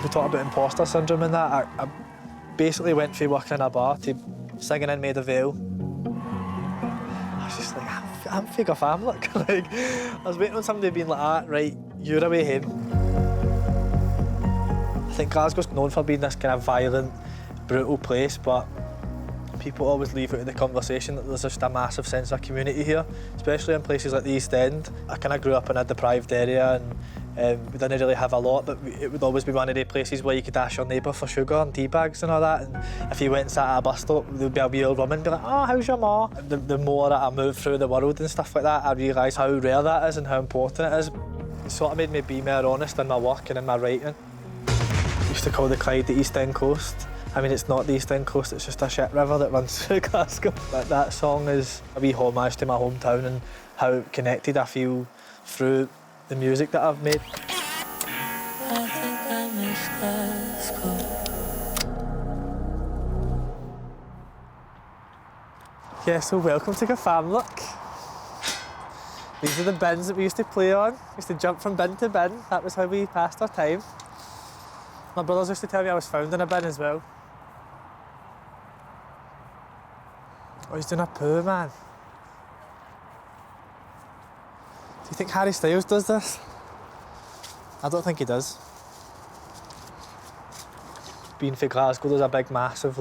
we talk about imposter syndrome and that, I basically went from working in a bar to singing in Maid of Vale. I was just like, I'm fake off am, look. Like, I was waiting on somebody being like, right, you're away home. I think Glasgow's known for being this kind of violent, brutal place, but people always leave out of the conversation that there's just a massive sense of community here, especially in places like the East End. I kind of grew up in a deprived area and we didn't really have a lot, but it would always be one of the places where you could ask your neighbour for sugar and tea bags and all that. And if you went and sat at a bus stop, there'd be a wee old woman be like, oh, how's your ma? The more that I moved through the world and stuff like that, I realised how rare that is and how important it is. It sort of made me be more honest in my work and in my writing. I used to call the Clyde the East End Coast. I mean, it's not the East End Coast, it's just a shit river that runs through Glasgow. That song is a wee homage to my hometown and how connected I feel through the music that I've made. I think I miss Glasgow. Yeah, so welcome to Gafamlock. These are the bins that we used to play on. We used to jump from bin to bin. That was how we passed our time. My brothers used to tell me I was found in a bin as well. Oh, he's doing a poo, man. Do you think Harry Styles does this? I don't think he does. Being for Glasgow, there's a big, massive,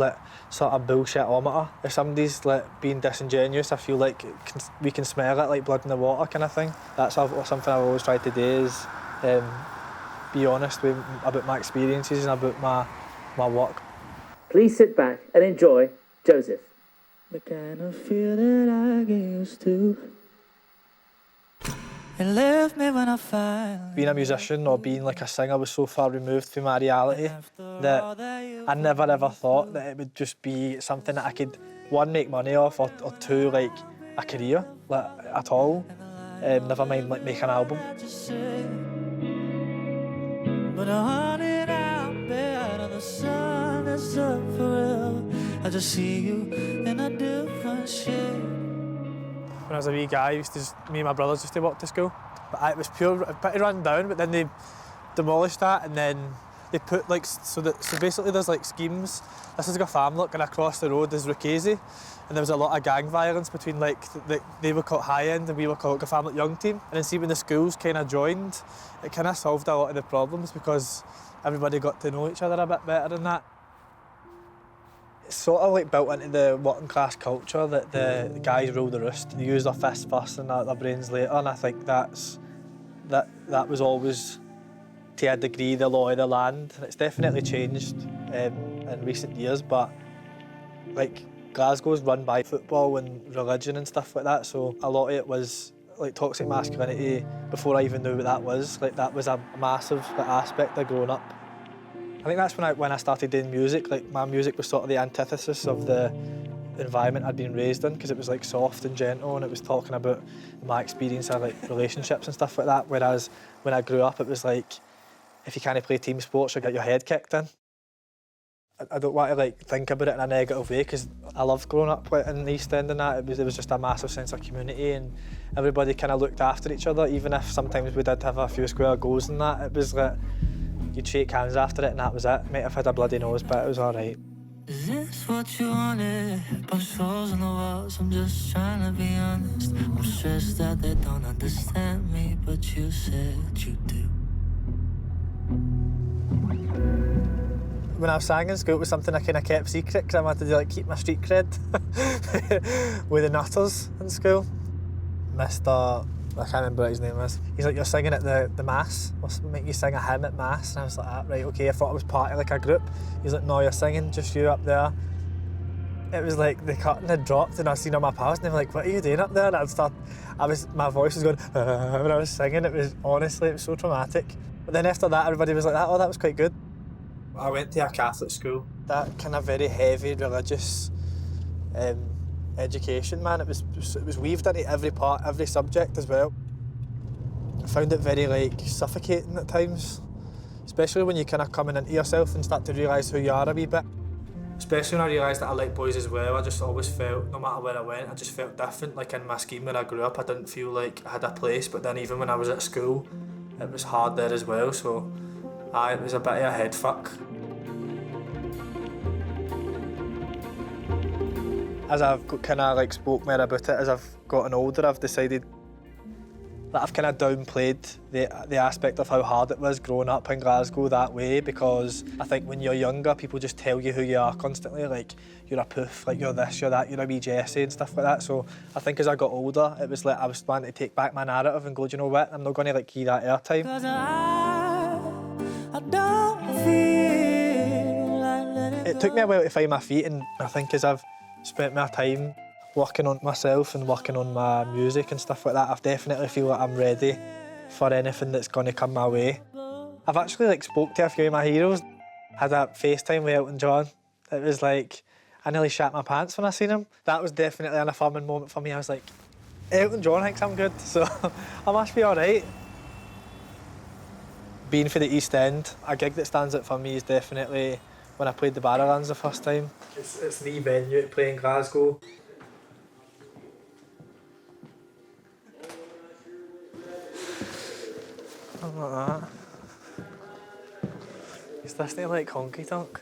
sort of bullshit-ometer. If somebody's being disingenuous, I feel like we can smell it like blood in the water kind of thing. That's something I've always tried to do is be honest about my experiences and about my work. Please sit back and enjoy Joesef. The kind of feel that I get used to. It left me when I finally... Being a musician or being like a singer was so far removed from my reality that I never ever thought that it would just be something that I could, one, make money off, or two, like a career, at all. Never mind make an album. But I want it out there and the sun is up forever. I just see you in a different shape. When I was a wee guy, me and my brothers used to walk to school. But it was pretty run down, but then they demolished that and then they put so basically there's schemes. This is Gafamlock and across the road is Rukesi. And there was a lot of gang violence between they were called High End and we were called Gafamlock Young Team. And then see when the schools kind of joined, it kind of solved a lot of the problems because everybody got to know each other a bit better than that. It's sort of built into the working class culture that the guys rule the roost. They use their fists first and their brains later, and I think that was always, to a degree, the law of the land. And it's definitely changed in recent years, but Glasgow's run by football and religion and stuff like that, so a lot of it was toxic masculinity before I even knew what that was. That was a massive aspect of growing up. I think that's when I started doing music. My music was sort of the antithesis of the environment I'd been raised in, because it was soft and gentle and it was talking about my experience of relationships and stuff like that. Whereas when I grew up, it was if you can't play team sports, you'll get your head kicked in. I don't want to think about it in a negative way, because I loved growing up in the East End and that. It was just a massive sense of community and everybody kind of looked after each other, even if sometimes we did have a few square goals and that. It was you'd shake hands after it and that was it. Might have had a bloody nose, but it was all right. Is this what you wanted? Punch holes in the walls, I'm just trying to be honest. I'm stressed that they don't understand me, but you said you do. When I was sang in school, it was something I kind of kept secret because I wanted to keep my street cred with the nutters in school. Mr. I can't remember what his name is. He's like, you're singing at the mass. We'll make you sing a hymn at mass. And I was like, right, okay. I thought it was part of a group. He's like, no, you're singing, just you up there. It was the curtain had dropped and I seen all my pals and they were like, what are you doing up there? And my voice was going when I was singing. It was so traumatic. But then after that, everybody was like, oh, that was quite good. I went to a Catholic school. That kind of very heavy religious education, man, it was weaved into every part, every subject as well. I found it very suffocating at times, especially when you're kind of coming into yourself and start to realise who you are a wee bit. Especially when I realised that I like boys as well, I just always felt, no matter where I went, I just felt different. In my scheme when I grew up, I didn't feel like I had a place, but then even when I was at school, it was hard there as well, so Aye, it was a bit of a head fuck. As I've kind of like spoke more about it, as I've gotten older, I've decided that I've kind of downplayed the aspect of how hard it was growing up in Glasgow that way, because I think when you're younger, people just tell you who you are constantly, like you're a poof, like you're this, you're that, you're a wee Jessie and stuff like that. So I think as I got older, it was like I was wanting to take back my narrative and go, do you know what, I'm not going to like give that airtime. I don't feel like letting It took me a while to find my feet, and I think as I've spent more time working on myself and working on my music and stuff like that, I definitely feel like I'm ready for anything that's going to come my way. I've actually like spoke to a few of my heroes. Had a FaceTime with Elton John. It was like, I nearly shat my pants when I seen him. That was definitely an affirming moment for me. I was like, Elton John thinks I'm good, so I must be all right. Being for the East End, a gig that stands out for me is definitely when I played the Barrowlands the first time. It's the venue to play in Glasgow. Something like that. He's listening to like honky tonk.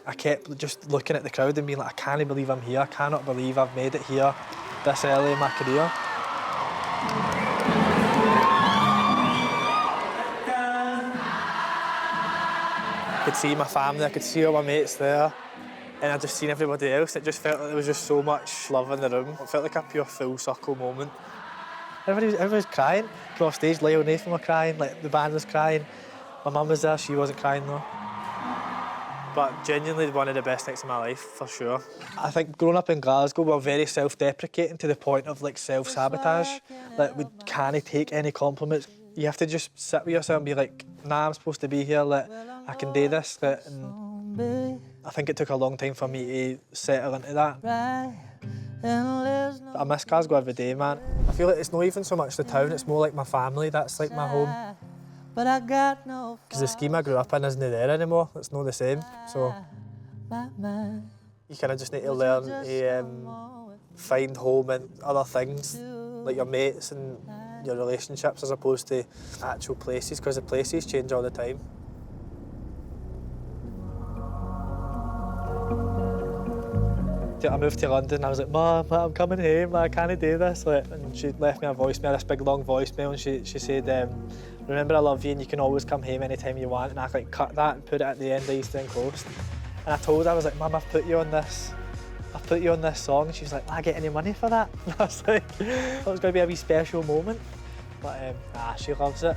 I kept just looking at the crowd and being like, I can't believe I'm here. I cannot believe I've made it here this early in my career. I could see my family, I could see all my mates there, and I just seen everybody else. It just felt like there was just so much love in the room. It felt like a pure full circle moment. Everybody was crying. Came off stage, Lyle and Nathan were crying, like the band was crying. My mum was there, she wasn't crying though. But genuinely one of the best nights of my life, for sure. I think growing up in Glasgow, we're very self-deprecating to the point of like self-sabotage. Like we can't take any compliments. You have to just sit with yourself and be like, nah, I'm supposed to be here, like, I can do this. And I think it took a long time for me to settle into that. I miss Glasgow every day, man. I feel like it's not even so much the town, it's more like my family, that's like my home. Because the scheme I grew up in isn't there anymore, it's not the same. So you kind of just need to learn to find home in other things, like your mates and your relationships, as opposed to actual places, because the places change all the time. I moved to London, I was like, Mum, I'm coming home, I can't do this. Like, and she left me a voicemail, this big long voicemail, and she said, remember I love you and you can always come home anytime you want. And I like cut that and put it at the end of East End Coast. And I told her, I was like, Mum, I've put you on this song. And she was like, will I get any money for that? And I was like, it was going to be a wee special moment. But she loves it.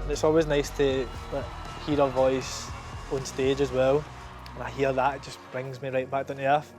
And it's always nice to hear her voice on stage as well. When I hear that, it just brings me right back down to earth.